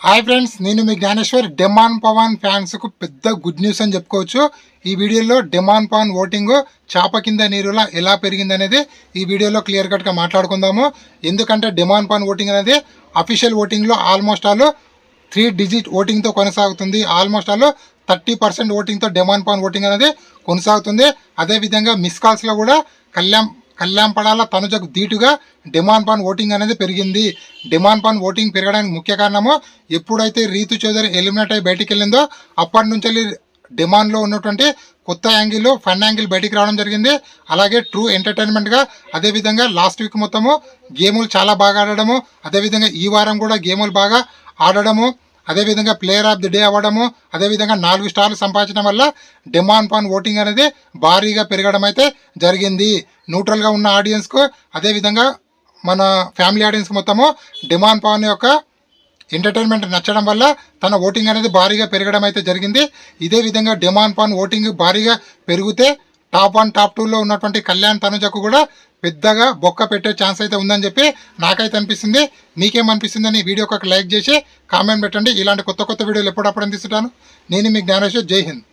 Hi friends, నేను మీ Gnaneshwar. Demon Pawan ఫ్యాన్స్కు పెద్ద good news అని చెప్పుకోవచ్చు. ఈ వీడియోలో డెమాన్ పవన్ ఓటింగ్ చాప కింద నీరులా ఎలా పెరిగింది అనేది ఈ వీడియోలో క్లియర్ కట్గా మాట్లాడుకుందాము. ఎందుకంటే డెమాన్ పవన్ ఓటింగ్ అనేది అఫీషియల్ ఓటింగ్లో ఆల్మోస్ట్ ఆల్ 3 డిజిట్ ఓటింగ్తో కొనసాగుతుంది. ఆల్మోస్ట్ ఆల్ 30% ఓటింగ్తో డెమాన్ పవన్ ఓటింగ్ అనేది కొనసాగుతుంది. అదేవిధంగా మిస్ కాల్స్లో కూడా కళ్యాణ్ పడాల తనుజకు ధీటుగా డెమాన్ పవన్ ఓటింగ్ అనేది పెరిగింది. డెమాన్ పవన్ ఓటింగ్ పెరగడానికి ముఖ్య కారణము, ఎప్పుడైతే రీతు చౌదరి ఎలిమినేట్ అయ్యి బయటికి వెళ్ళిందో అప్పటి నుంచి డిమాండ్లో ఉన్నటువంటి కొత్త యాంగిల్, ఫన్ యాంగిల్ బయటికి రావడం జరిగింది. అలాగే ట్రూ ఎంటర్టైన్మెంట్గా, అదేవిధంగా లాస్ట్ వీక్ మొత్తము గేములు చాలా బాగా ఆడడము, అదేవిధంగా ఈ వారం కూడా గేములు బాగా ఆడడము, అదేవిధంగా ప్లేయర్ ఆఫ్ ది డే అవ్వడము, అదేవిధంగా 4 స్టార్లు సంపాదించడం వల్ల డెమాన్ పవన్ ఓటింగ్ అనేది భారీగా పెరగడం అయితే జరిగింది. న్యూట్రల్గా ఉన్న ఆడియన్స్కు, అదేవిధంగా మన ఫ్యామిలీ ఆడియన్స్కి మొత్తము డెమాన్ పవన్ యొక్క ఎంటర్టైన్మెంట్ నచ్చడం వల్ల తన ఓటింగ్ అనేది భారీగా పెరగడం అయితే జరిగింది. ఇదే విధంగా డెమాన్ పవన్ ఓటింగ్ భారీగా పెరిగితే టాప్ 1, టాప్ 2లో ఉన్నటువంటి కళ్యాణ్ తనుజకు కూడా పెద్దగా బొక్క పెట్టే ఛాన్స్ అయితే ఉందని చెప్పి నాకైతే అనిపిస్తుంది. మీకేమనిపిస్తుందని వీడియోకి ఒక లైక్ చేసి కామెంట్ పెట్టండి. ఇలాంటి కొత్త వీడియోలు ఎప్పుడప్పుడు అందిస్తుంటాను. నేను మీ జ్ఞానేశ్వర్. జై హింద్.